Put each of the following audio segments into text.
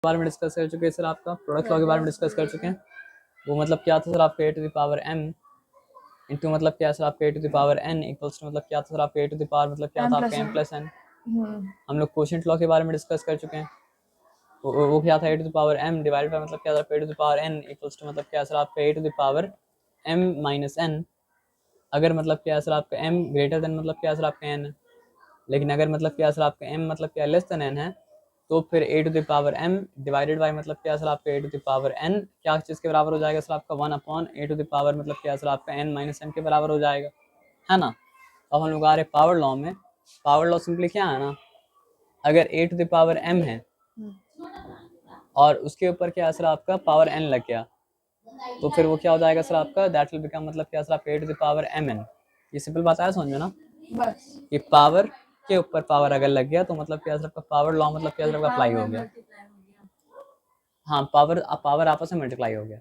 बारे में डिस्कस कर चुके हैं सर, आपका प्रोडक्ट लॉ के बारे में डिस्कस कर चुके हैं। वो मतलब क्या था सर आपका a to the power m into मतलब क्या सर आपका a to the power n equals to मतलब क्या था सर आपका a टू द पावर मतलब क्या था आपका m प्लस n। हम लोग कोशेंट लॉ के बारे में डिस्कस कर चुके हैं। वो क्या था a to the power m divided by मतलब क्या था a to the power n equals to मतलब क्या सर आपका a to the power m minus n। अगर मतलब क्या सर आपका m ग्रेटर देन मतलब क्या सर आपका n है, लेकिन अगर मतलब क्या सर आपका m मतलब क्या लेस देन n है तो फिर a to the power m divided by मतलब क्या सर आपका a to the power n क्या चीज़ के बराबर हो जाएगा सर आपका 1 upon a to the power मतलब क्या सर आपका n माइनस n के बराबर हो जाएगा, है ना। अब हम लोग आ रहे पावर लॉ में। पावर लॉ सिंपली क्या है ना, अगर a to the power m है और उसके ऊपर क्या सर आपका पावर n लग गया तो फिर वो क्या हो जाएगा सर आपका दैट विल बिकम मतलब क्या सर आपका a to the power mn। ये सिंपल बात आया समझ में ना, बस ये पावर के ऊपर पावर अगर लग गया तो मतलब क्या सर आपका पावर लॉ मतलब क्या सर आपका अप्लाई हो गया। हाँ पावर आपस में मल्टीप्लाई हो गया।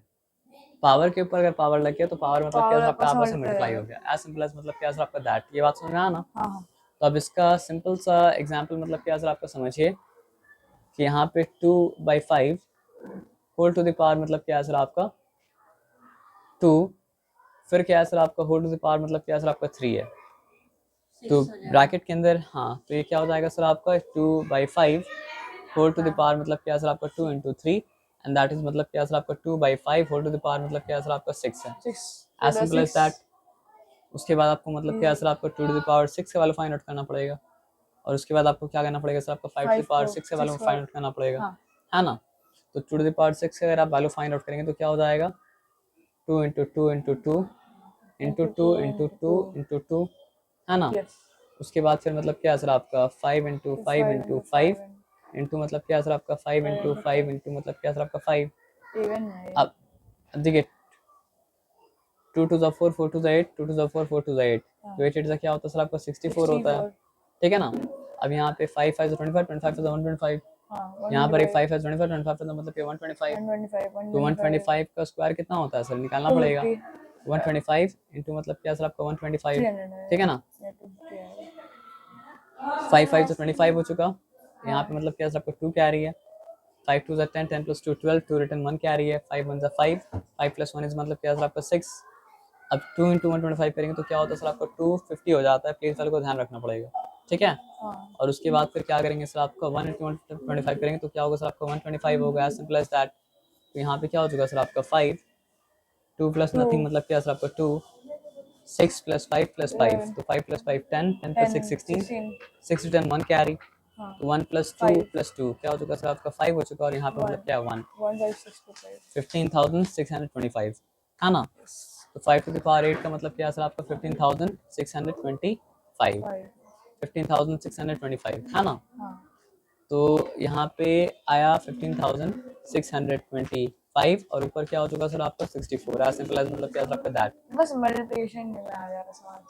पावर के ऊपर अगर पावर लग गया तो पावर मतलब क्या सर आपका आपस में मल्टीप्लाई हो गया। एज सिंपल एज मतलब क्या सर आपका दैट। ये बात समझ में आया ना। तो अब इसका सिंपल सा एग्जांपल मतलब क्या सर आपका समझिए कि यहाँ पे 2/5 होल टू द पावर मतलब क्या सर आपका 2, फिर क्या सर आपका होल टू द पावर मतलब क्या सर आपका 3 है तो ब्रैकेट के अंदर। हाँ तो ये क्या हो जाएगा सर आपका 2/5 होल टू द पावर मतलब क्या सर आपका 2 इंटू 3 एंड दैट इज मतलब क्या सर आपका 2/5 होल टू द पावर मतलब क्या सर आपका 6 है। As simple as that. उसके बाद आपको मतलब क्या सर आपको 2 टू द पावर 6 से वैल्यू फाइंड आउट करना पड़ेगा और उसके बाद आपको क्या करना पड़ेगा सर आपको 5 टू द पावर 6 से वैल्यू फाइंड आउट करना पड़ेगा, है ना। तो 2 टू द पावर 6 से अगर आप वैल्यू फाइंड आउट करेंगे तो क्या हो जाएगा 2 into 2 into 2 into 2 into 2 into 2, है ना। उसके बाद फिर मतलब क्या सर आपका 5 इंटू 5 इंटू 5 इंटू मतलब क्या सर आपका 5 इंटू 5 इंटू मतलब क्या सर आपका 5। अब देखिए 2 to the 4 4 to the 8 2 to the 4 4 to the 8 तो 8 से क्या होता है सर आपका 64 होता है, ठीक है ना। अब यहाँ पे 5 5 25 25 125, यहाँ पर 5 5 25 25 मतलब 125 तो 125 का स्क्वायर कितना होता है सर निकालना पड़ेगा 125 इंटू मतलब क्या सर आपका 125, ठीक है ना। 5 5 तो 25 हो चुका। यहाँ पे मतलब क्या सर आपका 2 कैरी है 5 2 10 10 प्लस 2 12 2 रिटर्न 1 कैरी है 5 1 5 5 प्लस 1 इज मतलब क्या सर आपका 6। अब 2 इंटू 125 करेंगे तो क्या होता है सर आपका 250 हो जाता है। प्लीज वाले को ध्यान रखना पड़ेगा, ठीक है। और उसके बाद फिर क्या करेंगे सर आपका 1 इंटू 125 करेंगे तो क्या होगा सर आपका 125 होगा। As simple as that. तो यहाँ पे क्या हो चुका सर आपका 5 2 प्लस नथिंग मतलब क्या सर आपका 2 6 प्लस 5 प्लस 5 तो 5 प्लस 5 10 10 प्लस 6 16 6 रिटर्न 1 कैरी तो 1 प्लस 2 प्लस 2 क्या हो चुका सर आपका 5 हो चुका और यहाँ पे मतलब क्या 1 15,625, है ना। तो 5 टू द पावर 8 का मतलब क्या सर आपका 15,625 15,625, है ना। तो यहाँ पे आया 15,625 और ऊपर क्या हो चुका सर आपका 64। एज सिंपल एज मतलब क्या सर आपका दैट। बस मल्टीप्लिकेशन में आ जाएगा सवाल।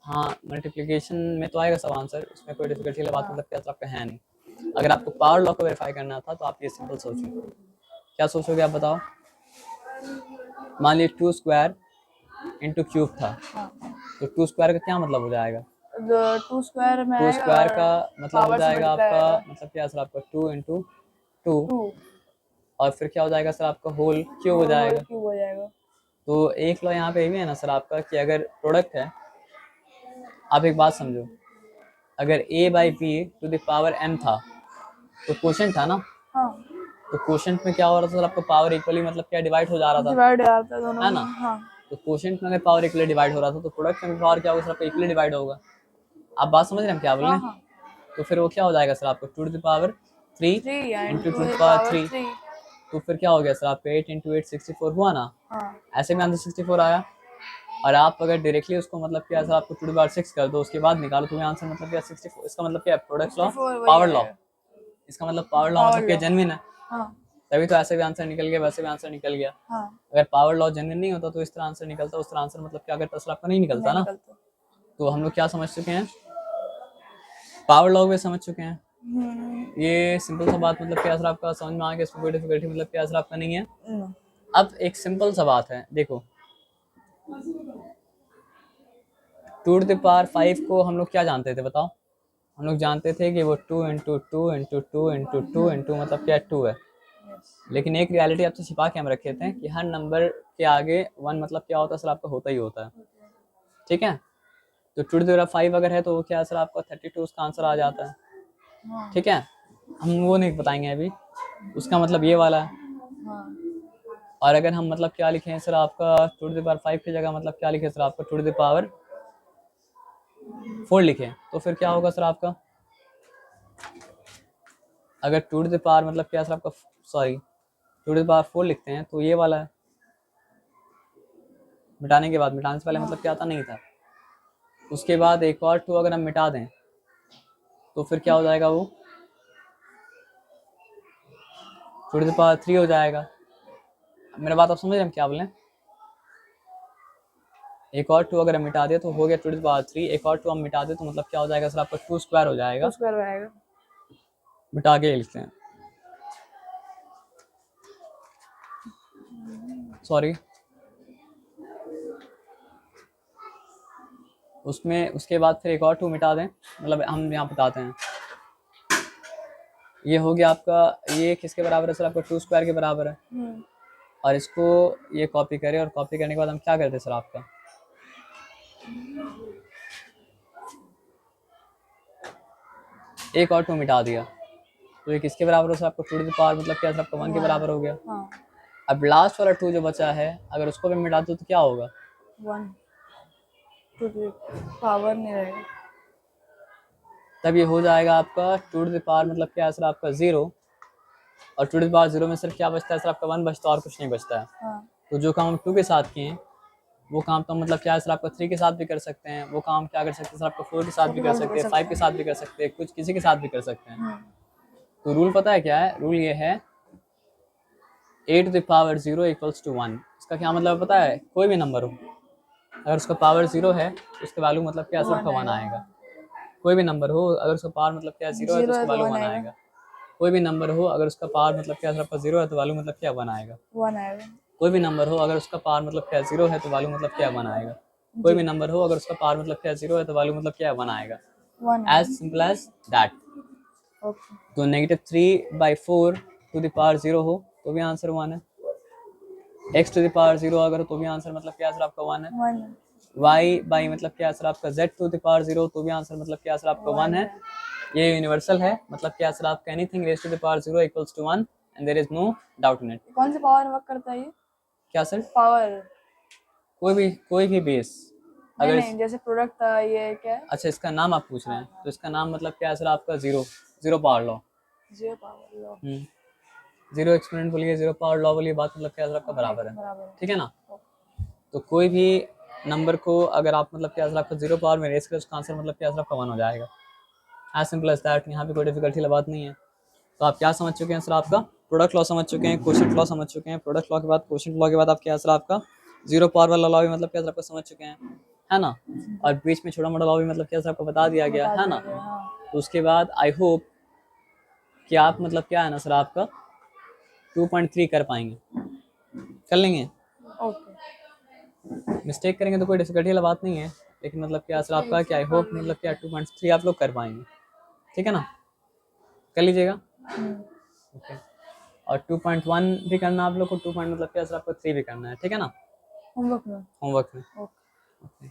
हाँ मल्टीप्लिकेशन में तो आएगा सब आंसर, उसमें कोई डिफिकल्टी वाली बात मतलब क्या सर आपका है नहीं। अगर आपको पावर लॉ को वेरीफाई करना था तो आप ये सिंपल सोचिए। क्या सोचोगे आप बताओ। मान लीजिए 2 स्क्वायर इंटू क्यूब था तो 2 स्क्वायर का क्या मतलब हो जाएगा 2 स्क्वायर में 2 स्क्वायर का मतलब हो जाएगा आपका मतलब क्या सर आपका 2 इंटू 2 और फिर क्या हो जाएगा सर आपका होल क्यूब हो जाएगा। तो एक लॉ यहाँ पे भी है ना सर आपका कि अगर प्रोडक्ट है, आप एक बात समझो, अगर a by b to the power m था तो क्वोशेंट था ना। तो क्वोशेंट में क्या हो रहा था सर आपका पावर इक्वली मतलब क्या डिवाइड हो जा रहा था, है ना। तो क्वोशेंट में अगर पावर इक्वली डिवाइड हो रहा था तो प्रोडक्ट में पावर क्या होगा सर आपका इक्वली डिवाइड होगा। आप बात समझ रहे हैं हम क्या बोल रहे हैं। तो फिर वो क्या हो जाएगा सर आपको 2 to the power 3 into 2 to the power 3 तो फिर क्या हो गया सर आपका 8 इंटू 8 64 हुआ ना। ऐसे में आंसर 64 आया। और आप अगर डायरेक्टली उसको मतलब क्या सर आपको 2 टू द पावर 6 कर दो उसके बाद निकालो तो आंसर मतलब क्या 64। इसका मतलब क्या प्रोडक्ट लॉ पावर लॉ, इसका मतलब पावर लॉ मतलब क्या जेन्युइन है। तभी तो ऐसे भी आंसर निकल गया वैसे भी आंसर निकल गया। अगर पावर लॉ जेन्युइन नहीं होता तो इस तरह आंसर निकलता, उस तरह आंसर मतलब क्या करता सर आपका नहीं निकलता ना। तो हम लोग क्या समझ चुके हैं, पावर लॉ भी समझ चुके हैं। ये सिंपल सा बात मतलब क्या सर आपका समझ में आ गया, इसमें कोई डिफिकल्टी मतलब क्या सर आपका नहीं है। अब एक सिंपल सा बात है, देखो 2 टू द पावर 5 को हम लोग क्या जानते थे बताओ। हम लोग जानते थे कि वो 2 इंटू 2 इंटू 2 इंटू 2 इंटू मतलब क्या 2 है। लेकिन एक रियलिटी आपसे छिपा के हम रखे थे कि हर नंबर के आगे 1 मतलब क्या होता है सर, आपका होता ही होता है। ठीक है, तो 2^5 अगर है तो वो क्या है सर, आपका 32 उसका आंसर आ जाता है। हाँ। ठीक है, हम वो नहीं बताएंगे अभी, उसका मतलब ये वाला है। हाँ। और अगर हम मतलब क्या लिखें सर, आपका 2^5 की जगह मतलब क्या लिखें सर, आपका 2^4 लिखें तो फिर क्या होगा सर आपका, अगर 2 मतलब क्या सर आपका, सॉरी 2^4 लिखते हैं तो ये वाला है, मिटाने के बाद, मिटाने से पहले मतलब क्या था, नहीं था। उसके बाद एक और 2 अगर हम मिटा दें तो फिर क्या हो जाएगा, वो 2^3 हो जाएगा। मेरा बात आप समझ रहे हैं हम क्या बोलें, एक और 2 अगर हम मिटा दे तो हो गया 2^3, एक और 2 हम मिटा दे तो मतलब क्या हो जाएगा सर, आपका 2² हो जाएगा। 2² आएगा। मिटा के लिखते हैं, सॉरी उसमें उसके बाद फिर एक और 2 मिटा दें, मतलब हम यहाँ बताते हैं। ये हो गया आपका, ये किसके बराबर है सर, आपका 2² के बराबर है। और इसको ये कॉपी करें, और कॉपी करने के बाद हम क्या करते हैं सर, आपका एक और 2 मिटा दिया तो ये किसके बराबर हो सर, आपको 2 मतलब क्या सर, आपका 1 के बराबर हो गया। हाँ। अब लास्ट वाला 2 जो बचा है, अगर उसको भी मिटा दो तो क्या होगा, 1 2 नहीं रहेगा। तब ये हो जाएगा आपका 2 मतलब क्या है सर, आपका 0, और 2 में सिर्फ क्या बचता है सर, आपका 1 बचता है और कुछ नहीं बचता है। हाँ। तो जो काम हम 2 के साथ किए वो काम तो मतलब क्या है सर, आपका 3 के साथ भी कर सकते हैं, वो काम क्या कर सकते हैं सर, आपका 4 के साथ भी कर सकते हैं, 5 के साथ भी कर सकते हैं, कुछ किसी के साथ भी कर सकते हैं। तो रूल पता है क्या है, रूल ये है a⁻0 = 1। इसका क्या मतलब पता है, कोई भी नंबर हो अगर उसका पावर 0 है तो उसका वैल्यू मतलब क्या है सर, आपका 1 आएगा। कोई भी नंबर हो अगर उसका पावर मतलब क्या है 0 है तो उसका वैल्यू 1 आएगा। कोई भी नंबर हो अगर उसका पावर मतलब क्या है सर, आपका 0 है तो वैल्यू मतलब क्या 1 आएगा। 1 आएगा। कोई भी नंबर हो अगर उसका पावर मतलब क्या 0 है तो वैल्यू मतलब क्या 1 आएगा। कोई भी नंबर हो अगर उसका पावर मतलब क्या 0 है तो वैल्यू मतलब क्या 1 आएगा। As simple as that. तो -3/4 टू द पावर 0 हो तो भी आंसर 1 है। x टू द पावर 0 अगर हो तो भी आंसर मतलब क्या सर, आपका 1 है। y बाई मतलब क्या सर, आपका z टू द पावर 0 तो भी आंसर मतलब क्या सर, आपका 1 है। ये यूनिवर्सल है, मतलब क्या सर, आपका anything raise to the power 0 = 1 and there is no doubt in it. कौन सी पावर वर्क करता है ये? क्या सर? पावर कोई भी बेस अगर नहीं, जैसे प्रोडक्ट था ये क्या है? अच्छा इसका नाम आप पूछ रहे हैं, तो इसका नाम मतलब क्या है सर, आपका zero power law. 0 power law. 0 exponent बोलिए, 0 पावर लॉ बोलिए, बात मतलब क्या सर, आपका बराबर है। ठीक है ना। तो कोई भी नंबर को अगर आप मतलब क्या सर, आपका 0 पावर में रेस करें उसका आंसर मतलब क्या सर, आपका 1 हो जाएगा। एज सिंपल एज दैट, यहाँ पे कोई डिफिकल्टी वाली बात नहीं है। तो आप क्या समझ चुके हैं सर, आपका प्रोडक्ट लॉ समझ चुके हैं, क्वोशिएंट लॉ समझ चुके हैं। प्रोडक्ट लॉ के बाद क्वोशिएंट लॉ के बाद आप क्या सर, आपका 0 पावर वाला लॉ भी मतलब क्या सर, आपका समझ चुके हैं, है ना। और बीच में छोटा मोटा लॉ भी मतलब क्या सर, आपको बता दिया गया है ना। तो उसके बाद आई होप कि आप मतलब क्या है ना सर, आपका 2.3 कर पाएंगे, कर लेंगे। मिस्टेक करेंगे तो कोई डिफिकल्टी वाला बात नहीं है, लेकिन मतलब क्या सर आपका क्या आई होप मतलब क्या 2.3 आप लोग कर पाएंगे। ठीक है ना, कर लीजिएगा। ओके, और 2.1 भी करना आप लोग को, 2 मतलब क्या सर, आपको 3 भी करना है। ठीक है ना, होमवर्क में। ओके।